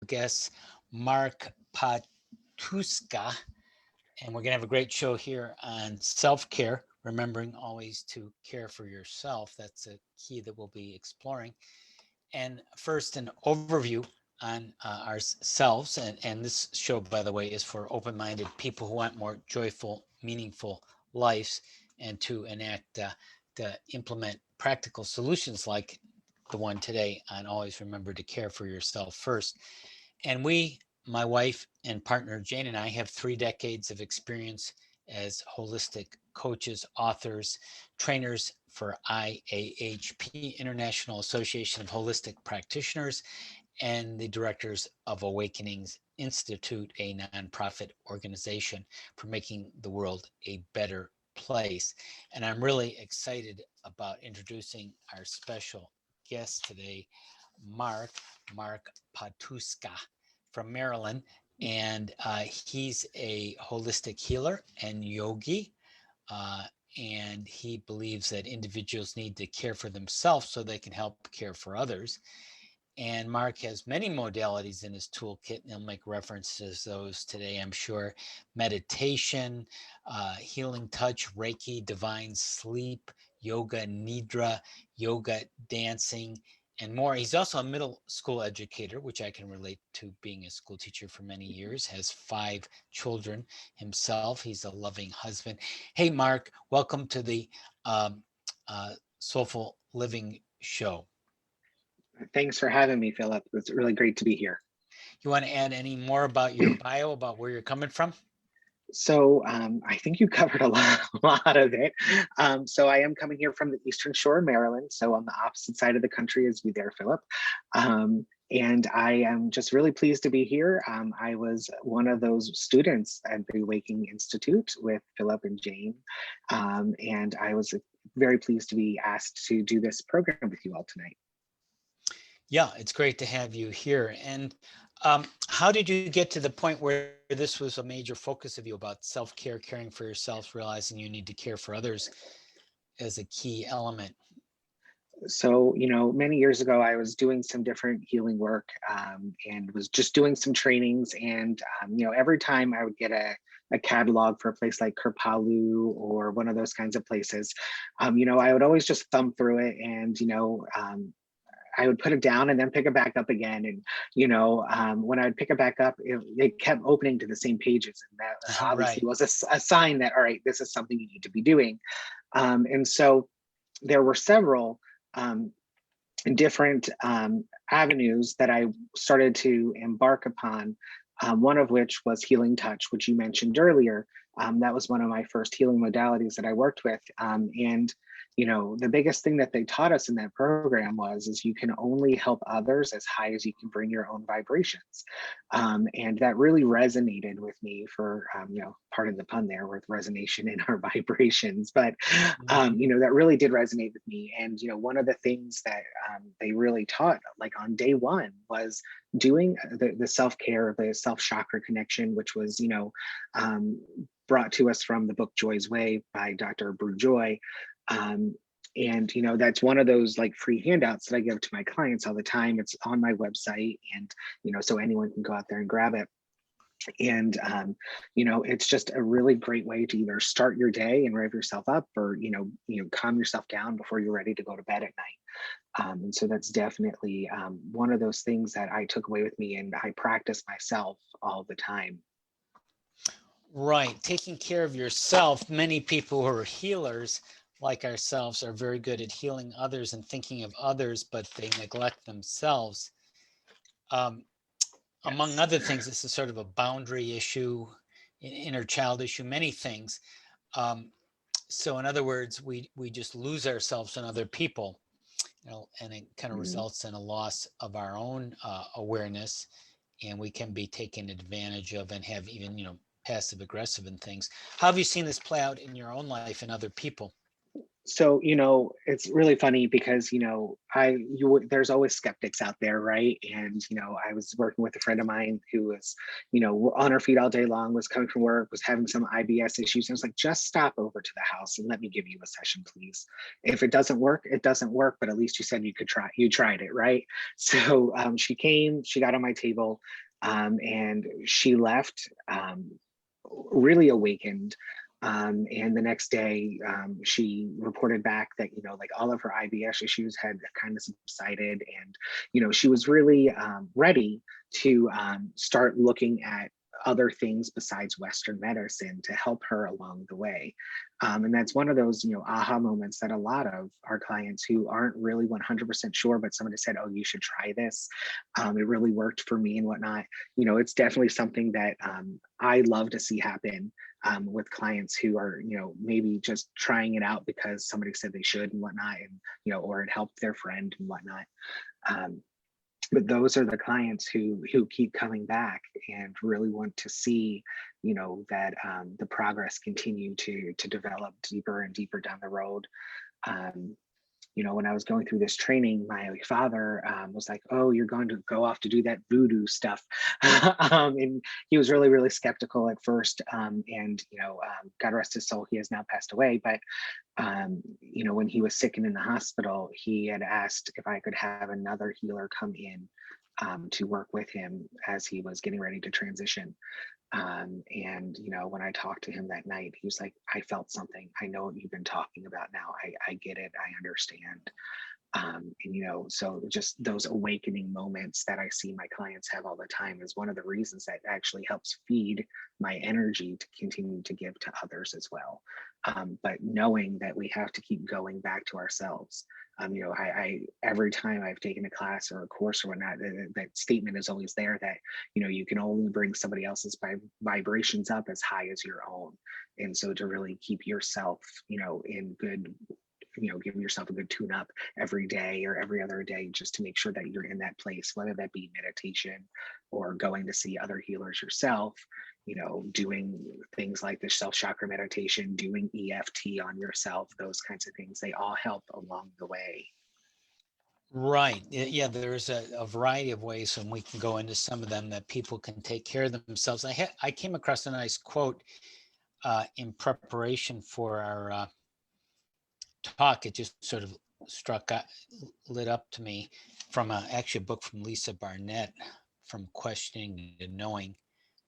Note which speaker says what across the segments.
Speaker 1: guest, Mark Pietuszka, and we're going to have a great show here on self-care, remembering always to care for yourself. That's a key that we'll be exploring. And first, an overview on ourselves. And this show, by the way, is for open-minded people who want more joyful, meaningful lives and to enact, to implement practical solutions like the one today on always remember to care for yourself first. And we, my wife and partner Jane and I, have 3 decades of experience as holistic coaches, authors, trainers for IAHP, International Association of Holistic Practitioners, and the directors of Awakenings Institute, a nonprofit organization for making the world a better place. And I'm really excited about introducing our special guest today, Mark, Mark Pietuszka from Maryland. And he's a holistic healer and yogi. Uh, and he believes that individuals need to care for themselves so they can help care for others. And Mark has many modalities in his toolkit, and he'll make references to those today, I'm sure. Meditation, healing touch, Reiki, divine sleep, yoga nidra, yoga dancing, and more. He's also a middle school educator, which I can relate to being a school teacher for many years, has 5 children himself. He's a loving husband. Hey, Mark, welcome to the um, Soulful Living show.
Speaker 2: Thanks for having me, Phillip. It's really great to be here.
Speaker 1: You want to add any more about your bio, about where you're coming from?
Speaker 2: I think you covered a lot of it. So I am coming here from the Eastern Shore of Maryland, so on the opposite side of the country as you there, Phillip. And I am just really pleased to be here. I was one of those students at the Waking Institute with Phillip and Jane, and I was very pleased to be asked to do this program with you all tonight.
Speaker 1: Yeah, it's great to have you here. And how did you get to the point where this was a major focus of you about self-care, caring for yourself, realizing you need to care for others as a key element?
Speaker 2: So, many years ago, I was doing some different healing work and was just doing some trainings. And, every time I would get a catalog for a place like Kripalu or one of those kinds of places, I would always just thumb through it and, I would put it down and then pick it back up again. And, when I would pick it back up, it kept opening to the same pages. And that
Speaker 1: Right.
Speaker 2: obviously was a sign that, all right, this is something you need to be doing. And so there were several um, different avenues that I started to embark upon. One of which was healing touch, which you mentioned earlier. That was one of my first healing modalities that I worked with. And the biggest thing that they taught us in that program is you can only help others as high as you can bring your own vibrations. And that really resonated with me for, pardon the pun there, with resonation in our vibrations. But, that really did resonate with me. And, one of the things that they really taught, like on day one, was doing the self-care, the self-chakra connection, which was, brought to us from the book Joy's Way by Dr. Brew Joy. And that's one of those like free handouts that I give to my clients all the time. It's on my website, and so anyone can go out there and grab it. And it's just a really great way to either start your day and rev yourself up, or calm yourself down before you're ready to go to bed at night. And so that's definitely one of those things that I took away with me, and I practice myself all the time.
Speaker 1: Right. Taking care of yourself. Many people who are healers, like ourselves, are very good at healing others and thinking of others, but they neglect themselves. Um, Among
Speaker 2: Yes.
Speaker 1: other things, this is sort of a boundary issue, inner child issue, many things. Um, so in other words, we just lose ourselves in other people, and it kind of
Speaker 2: Mm.
Speaker 1: results in a loss of our own awareness, and we can be taken advantage of and have even passive aggressive and things. How have you seen this play out in your own life and other people?
Speaker 2: So, it's really funny because, there's always skeptics out there, right? And, I was working with a friend of mine who was, on her feet all day long, was coming from work, was having some IBS issues. I was like, just stop over to the house and let me give you a session, please. If it doesn't work, it doesn't work, but at least you said you could try, you tried it, right? So she came, she got on my table, and she left really awakened. And the next day, she reported back that, like all of her IBS issues had kind of subsided. And, she was really ready to start looking at other things besides Western medicine to help her along the way. And that's one of those, aha moments that a lot of our clients who aren't really 100% sure, but somebody said, oh, you should try this. It really worked for me and whatnot. It's definitely something that I love to see happen with clients who are, maybe just trying it out because somebody said they should and whatnot, and, or it helped their friend and whatnot. Um, but those are the clients who keep coming back and really want to see, that the progress continue to develop deeper and deeper down the road. Um, when I was going through this training, my father was like, "Oh, you're going to go off to do that voodoo stuff," and he was really, really skeptical at first. And God rest his soul, he has now passed away. But when he was sick and in the hospital, he had asked if I could have another healer come in to work with him as he was getting ready to transition. And when I talked to him that night, he was like, I felt something. I know what you've been talking about now. I get it. I understand. And so just those awakening moments that I see my clients have all the time is one of the reasons that actually helps feed my energy to continue to give to others as well. But knowing that we have to keep going back to ourselves. I every time I've taken a class or a course or whatnot, that statement is always there that you can only bring somebody else's vibrations up as high as your own. And so to really keep yourself in good, give yourself a good tune up every day or every other day, just to make sure that you're in that place, whether that be meditation or going to see other healers yourself, doing things like the self chakra meditation, doing EFT on yourself, those kinds of things, they all help along the way.
Speaker 1: Right. Yeah, there's a variety of ways, and we can go into some of them that people can take care of themselves. I came across a nice quote in preparation for our talk. It just sort of lit up to me from actually a book from Lisa Barnett, From Questioning to Knowing,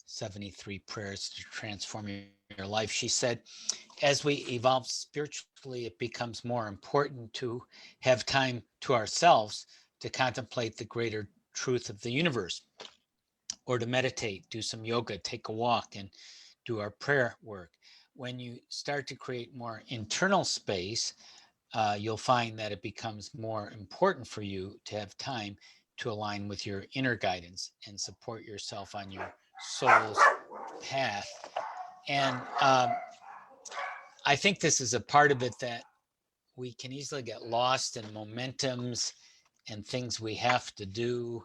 Speaker 1: 73 Prayers to Transform Your Life. She said, as we evolve spiritually, it becomes more important to have time to ourselves to contemplate the greater truth of the universe, or to meditate, do some yoga, take a walk, and do our prayer work. When you start to create more internal space, you'll find that it becomes more important for you to have time to align with your inner guidance and support yourself on your soul's path. And I think this is a part of it that we can easily get lost in momentums and things we have to do,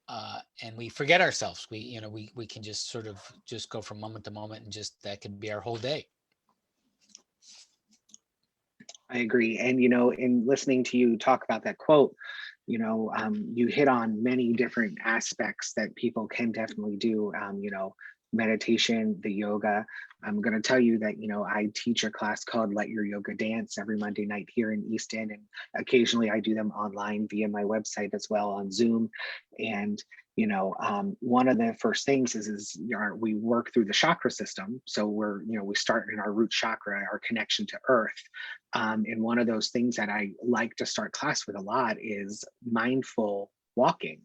Speaker 1: and we forget ourselves. We can just sort of just go from moment to moment, and just that can be our whole day.
Speaker 2: I agree. And, in listening to you talk about that quote, you hit on many different aspects that people can definitely do. Meditation, the yoga. I'm going to tell you that, I teach a class called Let Your Yoga Dance every Monday night here in East End. And occasionally I do them online via my website as well on Zoom. And one of the first things is we work through the chakra system. So we start in our root chakra, our connection to earth. And one of those things that I like to start class with a lot is mindful walking.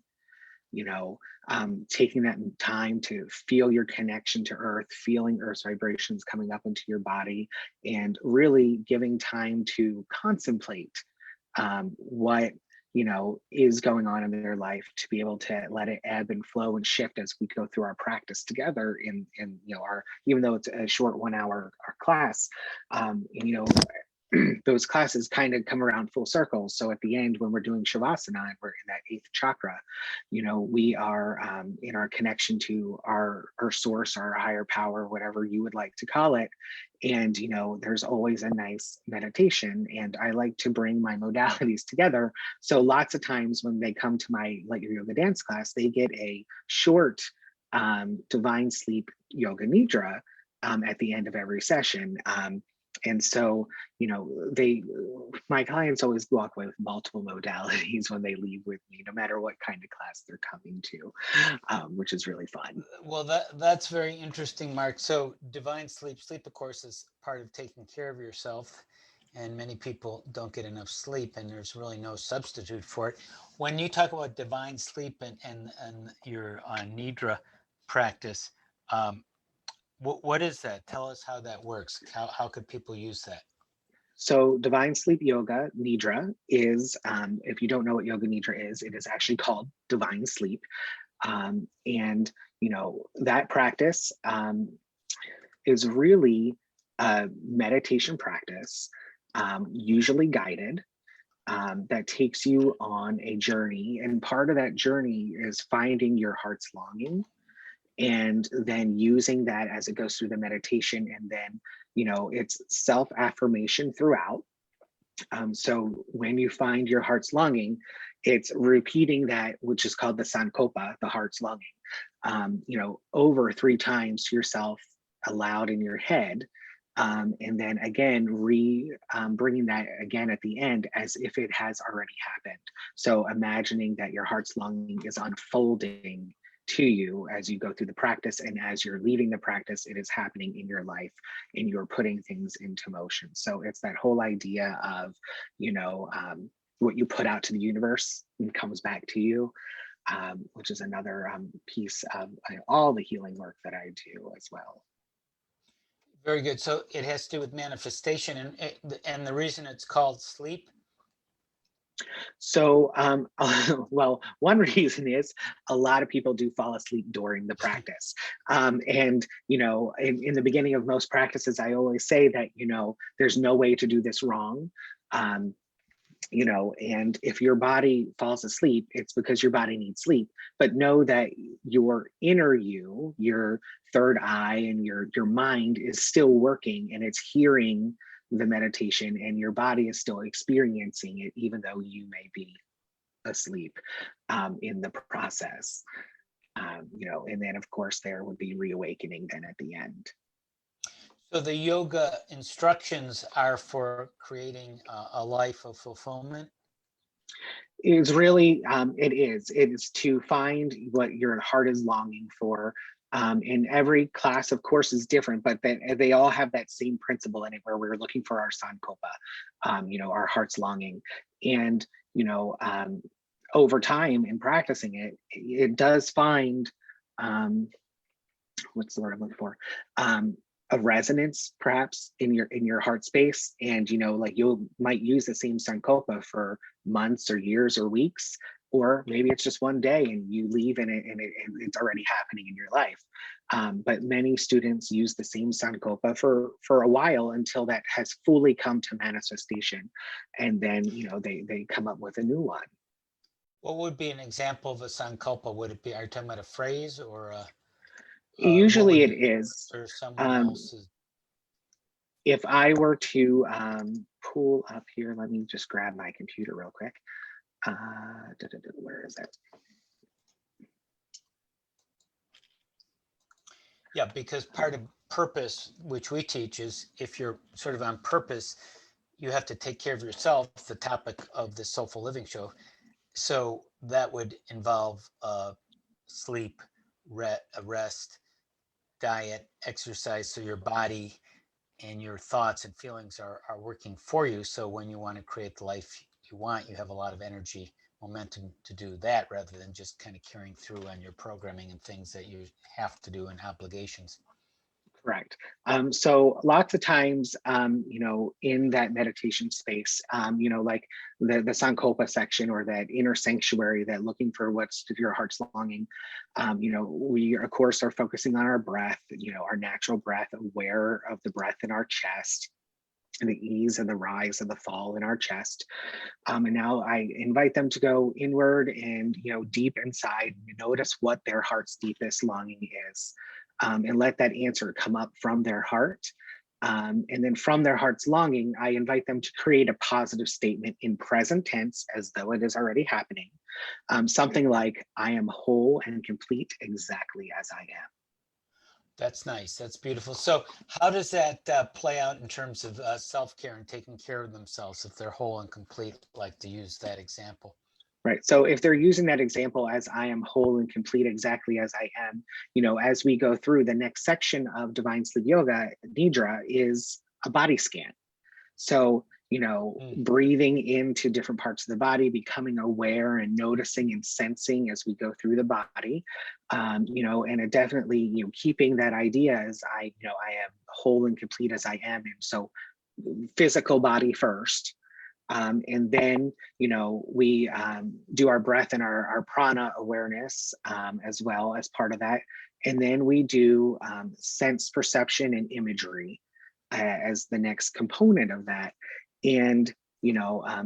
Speaker 2: Taking that time to feel your connection to earth, feeling earth's vibrations coming up into your body, and really giving time to contemplate what is going on in their life, to be able to let it ebb and flow and shift as we go through our practice together in our, even though it's a short 1 hour class. those classes kind of come around full circle. So at the end, when we're doing Shavasana and we're in that eighth chakra, we are in our connection to our source, our higher power, whatever you would like to call it. And, there's always a nice meditation. And I like to bring my modalities together. So lots of times when they come to my Light Your Yoga dance class, they get a short divine sleep yoga nidra at the end of every session. And so, my clients always walk away with multiple modalities when they leave with me, no matter what kind of class they're coming to, which is really fun.
Speaker 1: Well, that's very interesting, Mark. So divine sleep, of course, is part of taking care of yourself. And many people don't get enough sleep, and there's really no substitute for it. When you talk about divine sleep and your Nidra practice, what is that? Tell us how that works. How could people use that?
Speaker 2: So divine sleep yoga nidra is, if you don't know what yoga nidra is, it is actually called divine sleep. And that practice is really a meditation practice, usually guided, that takes you on a journey. And part of that journey is finding your heart's longing, and then using that as it goes through the meditation. And then, it's self-affirmation throughout. So when you find your heart's longing, it's repeating that, which is called the sankopa, the heart's longing, over 3 times to yourself aloud in your head. And then again, bringing that again at the end as if it has already happened. So imagining that your heart's longing is unfolding to you as you go through the practice, and as you're leaving the practice, it is happening in your life and you're putting things into motion. So it's that whole idea of, what you put out to the universe and comes back to you, which is another piece of all the healing work that I do as well.
Speaker 1: Very good. So it has to do with manifestation, and the reason it's called sleep.
Speaker 2: So, well, one reason is a lot of people do fall asleep during the practice. And, in the beginning of most practices, I always say that, there's no way to do this wrong. And if your body falls asleep, it's because your body needs sleep. But know that your inner you, your third eye, and your mind is still working, and it's hearing the meditation, and your body is still experiencing it, even though you may be asleep in the process. And then of course there would be reawakening then at the end.
Speaker 1: So the yoga instructions are for creating a life of fulfillment.
Speaker 2: It's really, it is to find what your heart is longing for. And every class, of course, is different, but they all have that same principle in it, where we're looking for our sankopa, our heart's longing. And, over time in practicing it, it does find, what's the word I'm looking for? A resonance perhaps in your heart space. And like you might use the same sankopa for months or years or weeks, or maybe it's just one day and you leave and it's already happening in your life. But many students use the same sankopa for a while until that has fully come to manifestation, and then they come up with a new one.
Speaker 1: What would be an example of a sankalpa? Would it be, are you talking about a phrase or
Speaker 2: Usually it is.
Speaker 1: or someone else's?
Speaker 2: If I were to pull up here, let me just grab my computer real quick. Where is it?
Speaker 1: Yeah, because part of purpose, which we teach, is if you're sort of on purpose, you have to take care of yourself, the topic of the Soulful Living show. So that would involve sleep, rest, diet, exercise, so your body and your thoughts and feelings are working for you. So when you want to create the life you want, you have a lot of energy, momentum to do that, rather than just kind of carrying through on your programming and things that you have to do and obligations.
Speaker 2: Correct. So lots of times, in that meditation space, like the Sankopa section, or that inner sanctuary, that looking for what's your heart's longing, we of course are focusing on our breath, our natural breath, aware of the breath in our chest. the ease and the rise and the fall in our chest. And now I invite them to go inward and, deep inside, notice what their heart's deepest longing is, and let that answer come up from their heart. And then from their heart's longing, I invite them to create a positive statement in present tense as though it is already happening. Something like, I am whole and complete exactly as I am.
Speaker 1: That's nice. That's beautiful. So how does that play out in terms of self-care and taking care of themselves if they're whole and complete, like to use that example?
Speaker 2: Right. So if they're using that example as I am whole and complete exactly as I am, as we go through the next section of Divine Sleep Yoga, Nidra is a body scan. So, breathing into different parts of the body, becoming aware and noticing and sensing as we go through the body, and it definitely, keeping that idea as I am whole and complete as I am. And so physical body first. And then, we do our breath and our prana awareness as well as part of that. And then we do sense perception and imagery as the next component of that. And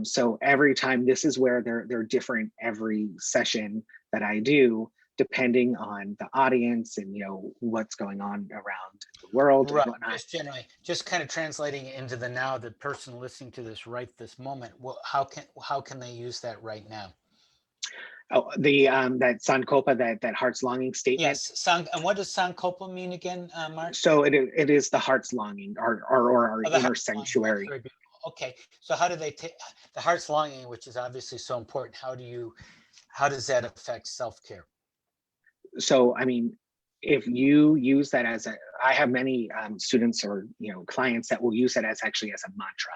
Speaker 2: so every time, this is where they're different every session that I do, depending on the audience and what's going on around the world and
Speaker 1: Right.
Speaker 2: whatnot.
Speaker 1: Just generally, just kind of translating it into the now, the person listening to this right this moment. Well, how can they use that right now?
Speaker 2: Oh, the that sankopa, that heart's longing statement.
Speaker 1: Yes. Sang, and what does Sankopa mean again, Mark?
Speaker 2: So it is the heart's longing, or our
Speaker 1: Oh, the
Speaker 2: inner
Speaker 1: heart's longing. That's
Speaker 2: sanctuary.
Speaker 1: very beautiful. Okay. So how do they take the heart's longing, which is obviously so important? How does that affect self-care?
Speaker 2: So I mean, if you use that as a, I have many students or clients that will use that as actually as a mantra.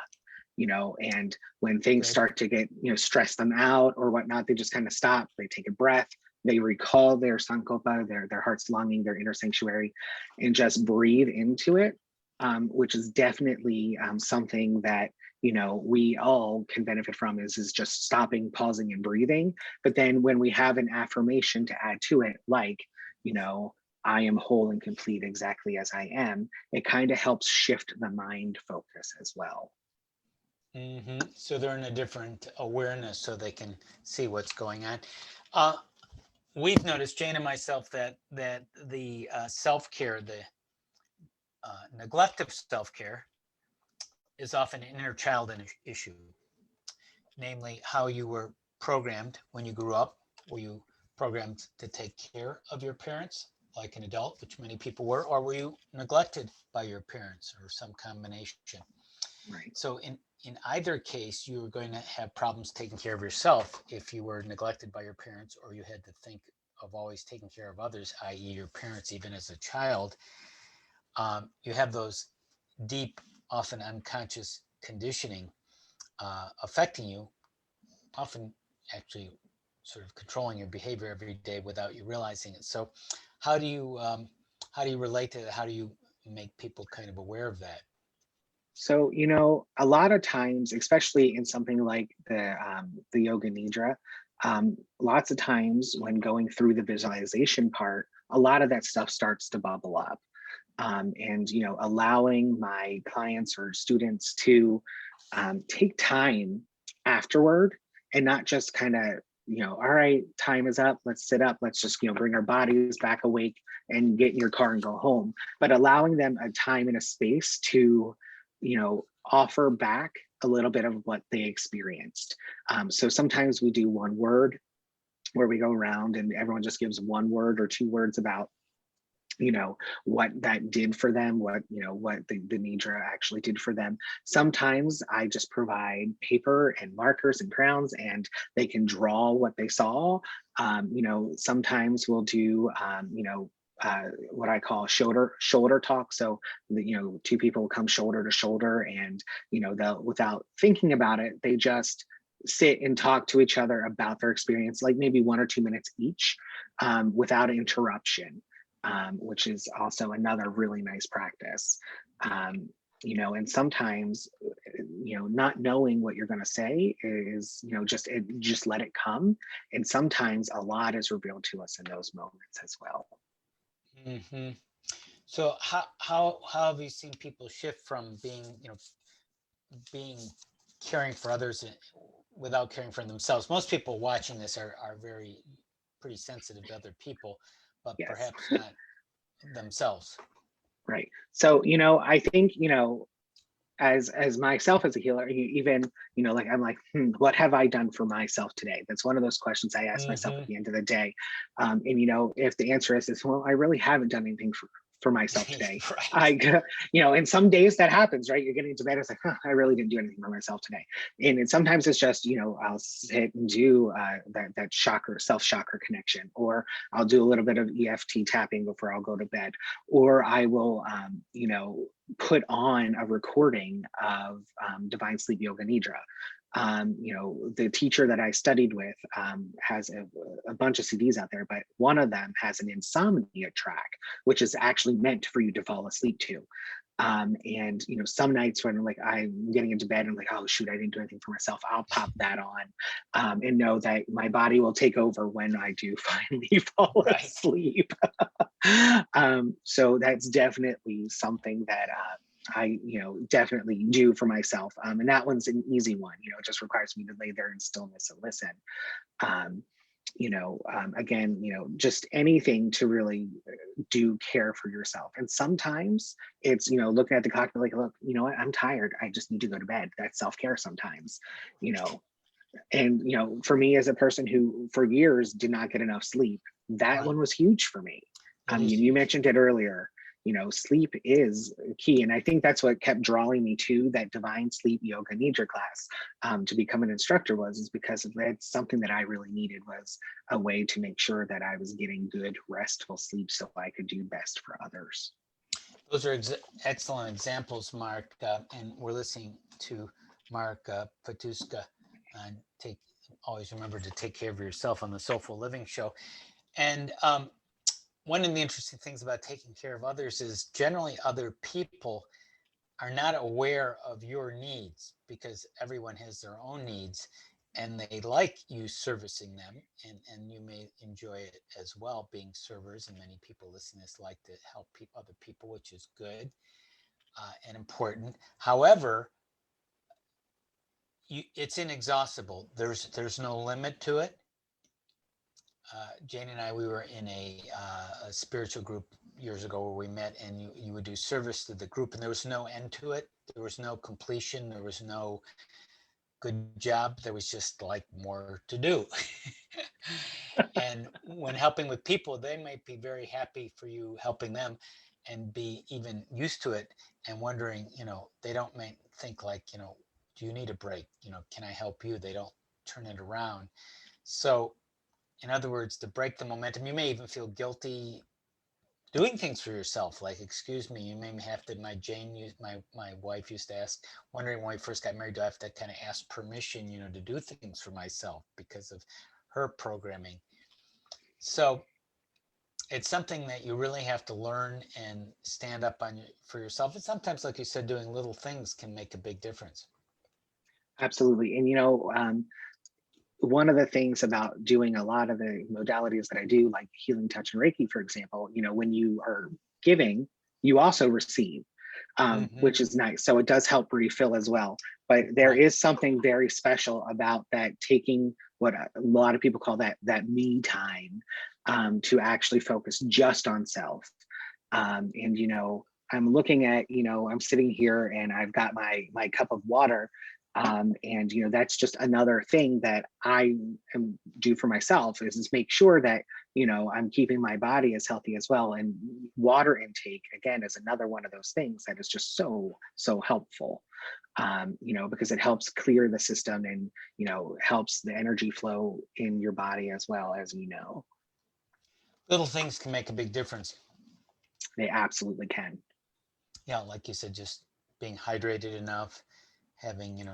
Speaker 2: And when things
Speaker 1: Good.
Speaker 2: start to get stress them out or whatnot, they just kind of stop. They take a breath. They recall their sankopa, their heart's longing, their inner sanctuary, and just breathe into it, which is definitely something that we all can benefit from, is just stopping, pausing, and breathing. But then when we have an affirmation to add to it, like I am whole and complete exactly as I am, it kind of helps shift the mind focus as well.
Speaker 1: So they're in a different awareness, so they can see what's going on. Uh, we've noticed, Jane and myself, that the self-care, the neglect of self-care, is often an inner child issue, namely how you were programmed when you grew up. Were you programmed to take care of your parents like an adult, which many people were, or were you neglected by your parents, or some combination?
Speaker 2: Right.
Speaker 1: So in either case, you were going to have problems taking care of yourself if you were neglected by your parents, or you had to think of always taking care of others, i.e. your parents, even as a child. You have those deep, often unconscious conditioning affecting you, often actually sort of controlling your behavior every day without you realizing it. So how do you relate to it? How do you make people kind of aware of that?
Speaker 2: So, a lot of times, especially in something like the yoga nidra, lots of times when going through the visualization part, a lot of that stuff starts to bubble up. And allowing my clients or students to take time afterward, and not just kind of all right, time is up, let's sit up, let's just bring our bodies back awake and get in your car and go home, but allowing them a time and a space to offer back a little bit of what they experienced. So sometimes we do one word, where we go around and everyone just gives one word or two words about what that did for them, what the nidra actually did for them. Sometimes I just provide paper and markers and crayons, and they can draw what they saw. Sometimes we'll do what I call shoulder talk. So two people will come shoulder to shoulder, and they'll, without thinking about it, they just sit and talk to each other about their experience, like maybe 1 or 2 minutes each, without interruption. Which is also another really nice practice. And sometimes, not knowing what you're going to say is, just let it come. And sometimes a lot is revealed to us in those moments as well.
Speaker 1: Hmm. So how have you seen people shift from being being caring for others without caring for themselves. Most people watching this are very pretty sensitive to other people, but
Speaker 2: Yes.
Speaker 1: perhaps not themselves.
Speaker 2: Right. So, I think, as myself as a healer, even, like I'm like, what have I done for myself today? That's one of those questions I ask myself at
Speaker 1: Hmm.
Speaker 2: the end of the day. And if the answer is, well, I really haven't done anything for myself today.
Speaker 1: Right.
Speaker 2: I, and some days that happens, right? You're getting into bed, it's like, I really didn't do anything for myself today. And sometimes it's just, I'll sit and do that self chakra connection, or I'll do a little bit of EFT tapping before I'll go to bed, or I will, put on a recording of Divine Sleep Yoga Nidra. The teacher that I studied with has a bunch of CDs out there, but one of them has an insomnia track, which is actually meant for you to fall asleep to. And some nights when like I'm getting into bed and like, oh shoot, I didn't do anything for myself, I'll pop that on, and know that my body will take over when I do finally fall
Speaker 1: Right.
Speaker 2: asleep. So that's definitely something that I, definitely do for myself. And that one's an easy one. It just requires me to lay there in stillness and listen. Um, Again, just anything to really do care for yourself. And sometimes it's, looking at the clock, like, look, you know what, I'm tired. I just need to go to bed. That's self-care sometimes, you know. And, for me as a person who for years did not get enough sleep, that
Speaker 1: Right.
Speaker 2: one was huge for me.
Speaker 1: It is
Speaker 2: You
Speaker 1: huge.
Speaker 2: mentioned it earlier, sleep is key. And I think that's what kept drawing me to that Divine Sleep Yoga Nidra class, to become an instructor, is because that's something that I really needed, was a way to make sure that I was getting good, restful sleep so I could do best for others.
Speaker 1: Those are excellent examples, Mark. And we're listening to Mark Pietuszka. And always remember to take care of yourself on the Soulful Living show. And one of the interesting things about taking care of others is generally other people are not aware of your needs, because everyone has their own needs, and they like you servicing them, and you may enjoy it as well, being servers, and many people listening to this like to help other people, which is good and important. However, it's inexhaustible. There's no limit to it. Jane and I, we were in a spiritual group years ago where we met, and you would do service to the group, and there was no end to it. There was no completion. There was no good job. There was just like more to do. And when helping with people, they might be very happy for you helping them and be even used to it, and wondering, they don't think like, do you need a break? Can I help you? They don't turn it around. So, in other words, to break the momentum, you may even feel guilty doing things for yourself. Like, excuse me, you may have to, my wife used to ask, wondering when we first got married, do I have to kind of ask permission, to do things for myself because of her programming. So it's something that you really have to learn and stand up for yourself. And sometimes, like you said, doing little things can make a big difference.
Speaker 2: Absolutely. And one of the things about doing a lot of the modalities that I do, like healing touch and Reiki, for example, when you are giving, you also receive,
Speaker 1: Hmm.
Speaker 2: which is nice. So it does help refill as well. But there
Speaker 1: Right.
Speaker 2: is something very special about that, taking what a lot of people call that me time, to actually focus just on self. And I'm looking at, I'm sitting here and I've got my cup of water, and that's just another thing that I am do for myself, is make sure that I'm keeping my body as healthy as well. And water intake, again, is another one of those things that is just so helpful, because it helps clear the system, and helps the energy flow in your body as well, as.
Speaker 1: Little things can make a big difference.
Speaker 2: They absolutely can.
Speaker 1: Yeah, like you said, just being hydrated enough, having,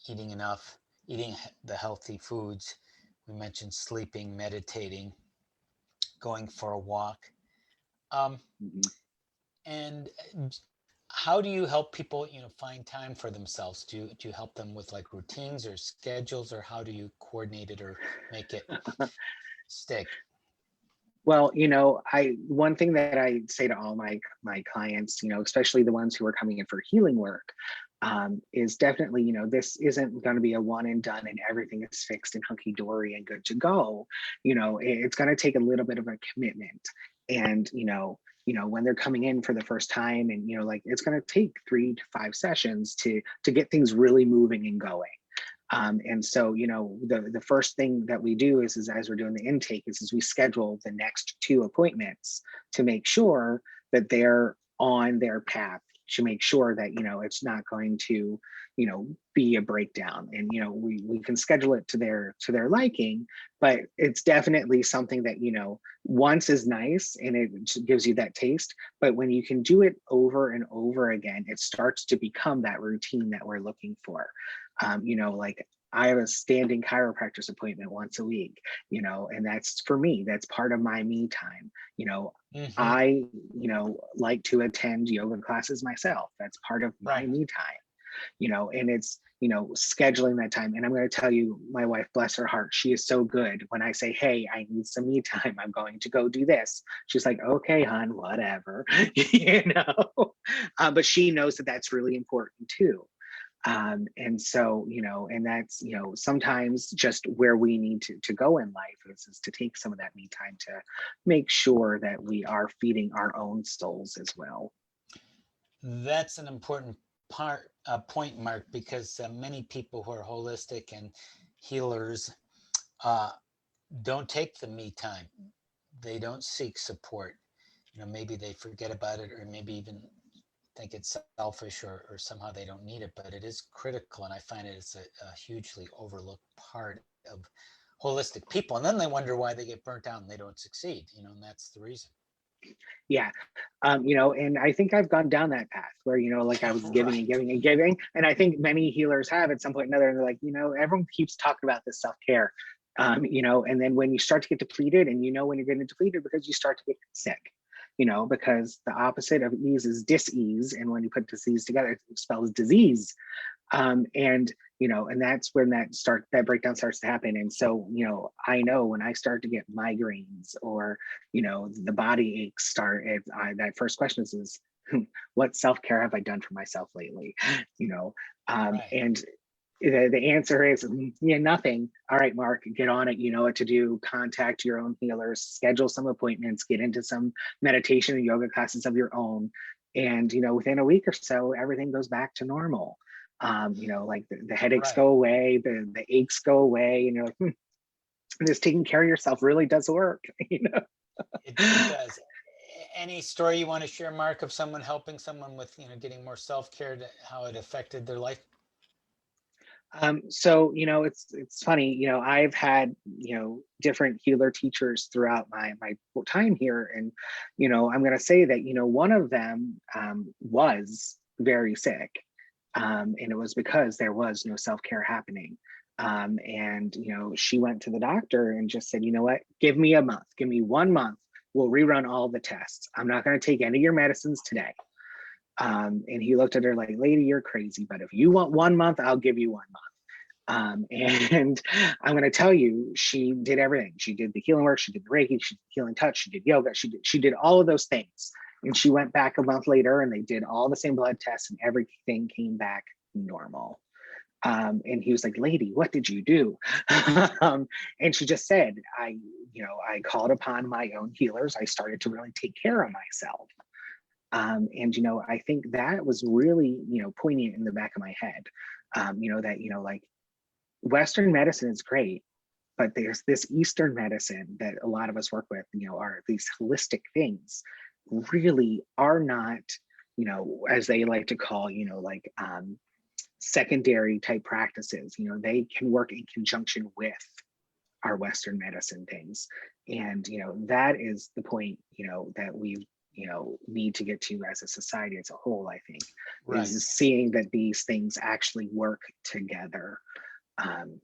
Speaker 1: eating enough, eating the healthy foods. We mentioned sleeping, meditating, going for a walk. Um,
Speaker 2: Mhm.
Speaker 1: and how do you help people, find time for themselves? Do you help them with like routines or schedules, or how do you coordinate it or make it stick?
Speaker 2: Well, I one thing that I say to all my clients, especially the ones who are coming in for healing work, is definitely, this isn't going to be a one and done and everything is fixed and hunky dory and good to go. It's going to take a little bit of a commitment. And, when they're coming in for the first time, and, like, it's going to take 3 to 5 sessions to get things really moving and going. And so, the first thing that we do is as we're doing the intake is we schedule the next 2 appointments to make sure that they're on their path, to make sure that, it's not going to, be a breakdown. And, we can schedule it to their liking, but it's definitely something that, once is nice and it gives you that taste. But when you can do it over and over again, it starts to become that routine that we're looking for. Like, I have a standing chiropractor's appointment once a week, and that's, for me, that's part of my me time.
Speaker 1: Mhm.
Speaker 2: I, like to attend yoga classes myself. That's part of my
Speaker 1: Right.
Speaker 2: me time, and it's, scheduling that time. And I'm going to tell you, my wife, bless her heart, she is so good. When I say, hey, I need some me time, I'm going to go do this, she's like, okay, hon, whatever, but she knows that that's really important too. And so, and that's, sometimes just where we need to go in life is to take some of that me time to make sure that we are feeding our own souls as well.
Speaker 1: That's an important point, Mark, because many people who are holistic and healers uh, don't take the me time. They don't seek support. Maybe they forget about it, or maybe even think it's selfish, or somehow they don't need it. But it is critical, and I find it's a hugely overlooked part of holistic people. And then they wonder why they get burnt out and they don't succeed. And that's the reason.
Speaker 2: Yeah. And I think I've gone down that path where, like, I was giving and
Speaker 1: Right.
Speaker 2: giving and giving. And I think many healers have at some point or another. And they're like, everyone keeps talking about this self-care. And then when you start to get depleted, and when you're getting depleted because you start to get sick, because the opposite of ease is dis-ease. And when you put disease together, it spells disease. And that's when that breakdown starts to happen. And so, I know when I start to get migraines, or the body aches that first question is what self-care have I done for myself lately?
Speaker 1: Right.
Speaker 2: And the answer is, yeah, nothing. All right, Mark, get on it. You know what to do. Contact your own healers, schedule some appointments, get into some meditation and yoga classes of your own. And, within a week or so, everything goes back to normal. Like the headaches
Speaker 1: Right.
Speaker 2: go away, the aches go away, this taking care of yourself really does work.
Speaker 1: It does. Any story you want to share, Mark, of someone helping someone with, getting more self-care, how it affected their life?
Speaker 2: So, it's funny, I've had, different healer teachers throughout my time here. And, I'm going to say that, one of them was very sick. And it was because there was no self-care happening. And, she went to the doctor and just said, you know what, give me a month, give me 1 month. We'll rerun all the tests. I'm not going to take any of your medicines today. And he looked at her like, lady, you're crazy. But if you want 1 month, I'll give you 1 month. And I'm going to tell you, she did everything. She did the healing work, she did the Reiki, she did healing touch, she did yoga, she did all of those things. And she went back a month later, and they did all the same blood tests, and everything came back normal. And he was like, lady, what did you do? And she just said, I called upon my own healers. I started to really take care of myself. And I think that was really, poignant in the back of my head. That, like, Western medicine is great, but there's this Eastern medicine that a lot of us work with, are these holistic things really are not, as they like to call, like, secondary type practices. They can work in conjunction with our Western medicine things. And, that is the point, that we, need to get to as a society as a whole, I think,
Speaker 1: Right.
Speaker 2: is seeing that these things actually work together. Um,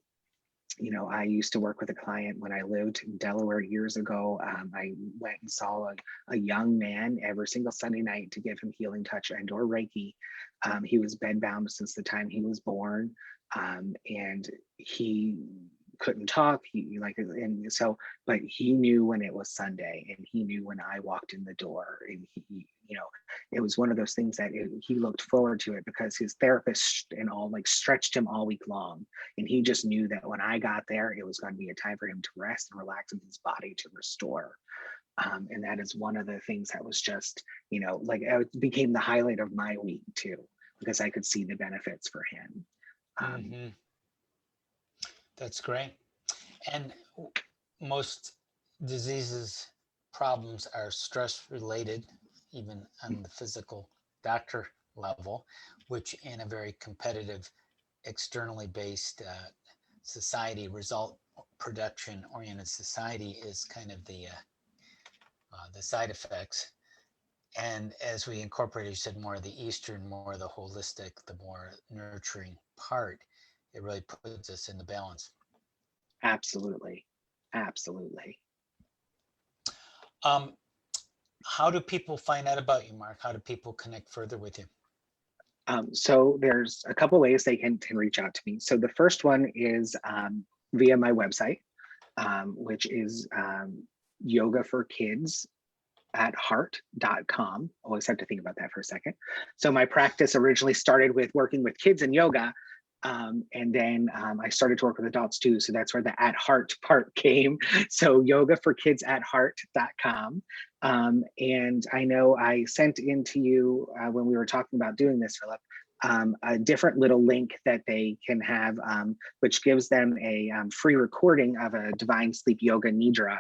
Speaker 2: I used to work with a client when I lived in Delaware years ago. I went and saw a young man every single Sunday night to give him healing touch and or Reiki. He was bedbound since the time he was born. And he couldn't talk. He like, and so, but he knew when it was Sunday, and he knew when I walked in the door, and he, you know, it was one of those things that he looked forward to it because his therapist and all like stretched him all week long, and he just knew that when I got there, it was going to be a time for him to rest and relax in his body to restore. And that is one of the things that was just, you know, like it became the highlight of my week too, because I could see the benefits for him.
Speaker 1: Mm-hmm. That's great. And most diseases, problems are stress related, even on the physical doctor level, which in a very competitive, externally based society, result production oriented society is kind of the side effects. And as we incorporate, you said, more of the Eastern, more of the holistic, the more nurturing part, it really puts us in the balance.
Speaker 2: Absolutely. Absolutely.
Speaker 1: Um, how do people find out about you, Mark? How do people connect further with you?
Speaker 2: So there's a couple ways they can reach out to me. So the first one is via my website, which is yoga for kids at heart.com. Always have to think about that for a second. So my practice originally started with working with kids in yoga. And then I started to work with adults too. So that's where the at heart part came. So yoga for kids at heart.com. And I know I sent in to you when we were talking about doing this, Phillip, a different little link that they can have, which gives them a free recording of a Divine Sleep Yoga Nidra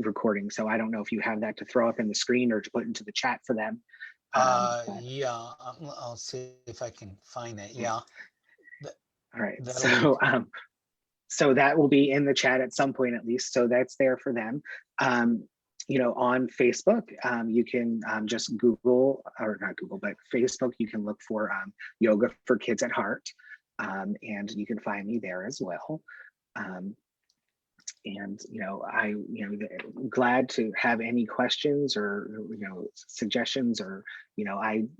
Speaker 2: recording. So I don't know if you have that to throw up in the screen or to put into the chat for them.
Speaker 1: Yeah, I'll see if I can find it. Yeah.
Speaker 2: All right.
Speaker 1: That'll be
Speaker 2: So that will be in the chat at some point at least. So that's there for them. You know, on Facebook, you can just Google, or not Google, but Facebook, you can look for Yoga for Kids at Heart, and you can find me there as well. And you know, glad to have any questions or suggestions, or I'm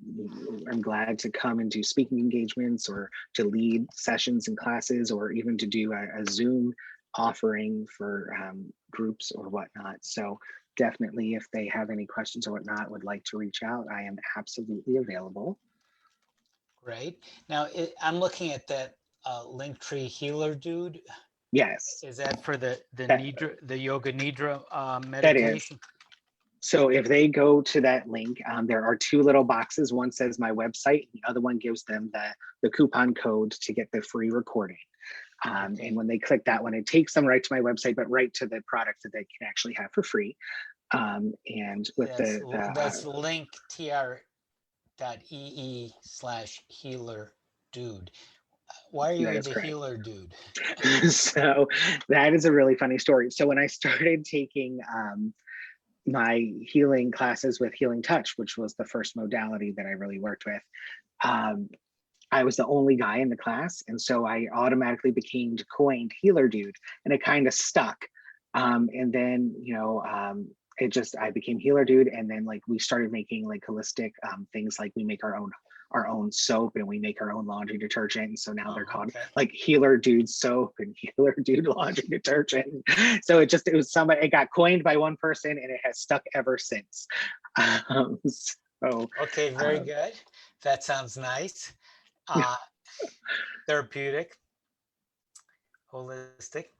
Speaker 2: glad to come and do speaking engagements or to lead sessions and classes, or even to do a Zoom offering for groups or whatnot. So definitely, if they have any questions or whatnot, would like to reach out, I am absolutely available.
Speaker 1: great. Now I'm looking at that Linktree healer dude.
Speaker 2: Yes,
Speaker 1: Is that for the
Speaker 2: that
Speaker 1: Nidra, the Yoga Nidra
Speaker 2: that is.
Speaker 1: meditation?
Speaker 2: So if they go to that link, there are two little boxes. One says my website, the other one gives them the coupon code to get the free recording.
Speaker 1: Okay.
Speaker 2: And when they click that one, it takes them right to my website, but right to the product that they can actually have for free. And with
Speaker 1: that's linktr.ee/healer dude. Why are
Speaker 2: that
Speaker 1: you
Speaker 2: is
Speaker 1: the
Speaker 2: correct.
Speaker 1: healer dude?
Speaker 2: So that is a really funny story. So when I started taking my healing classes with Healing Touch, which was the first modality that I really worked with, I was the only guy in the class. And so I automatically became coined healer dude, and it kind of stuck. And then, I became healer dude. And then like we started making like holistic things, like we make our own soap, and we make our own laundry detergent. And so now they're called
Speaker 1: Okay.
Speaker 2: like healer dude soap and healer dude laundry detergent. So it got coined by one person, and it has stuck ever since.
Speaker 1: Okay, very good. That sounds nice. Therapeutic, holistic.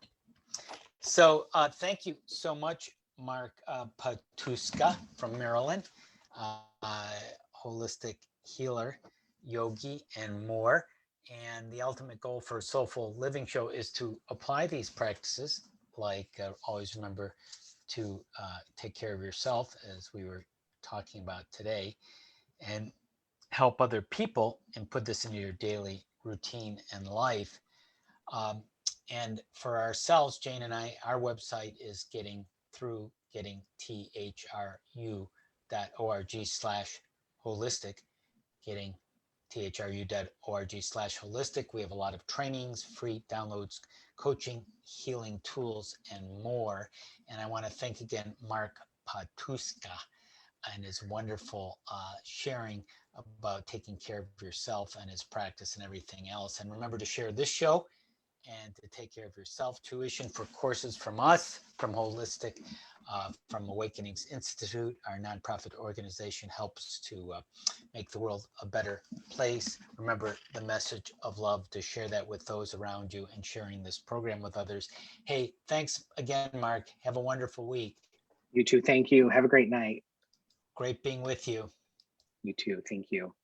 Speaker 1: So thank you so much, Mark Pietuszka from Maryland, holistic healer, yogi, and more. And the ultimate goal for Soulful Living Show is to apply these practices, like always remember to take care of yourself, as we were talking about today, and help other people and put this into your daily routine and life. And for ourselves, Jane and I, our website is getting thru.org/holistic, getting thru.org/holistic. We have a lot of trainings, free downloads, coaching, healing tools, and more. And I want to thank again Mark Pietuszka and his wonderful sharing about taking care of yourself and his practice and everything else. And remember to share this show and to take care of yourself. Tuition for courses from us, from Holistic, from Awakenings Institute, our nonprofit organization, helps to make the world a better place. Remember the message of love, to share that with those around you and sharing this program with others. Hey, thanks again, Mark. Have a wonderful week.
Speaker 2: You too. Thank you. Have a great night.
Speaker 1: Great being with you.
Speaker 2: You too. Thank you.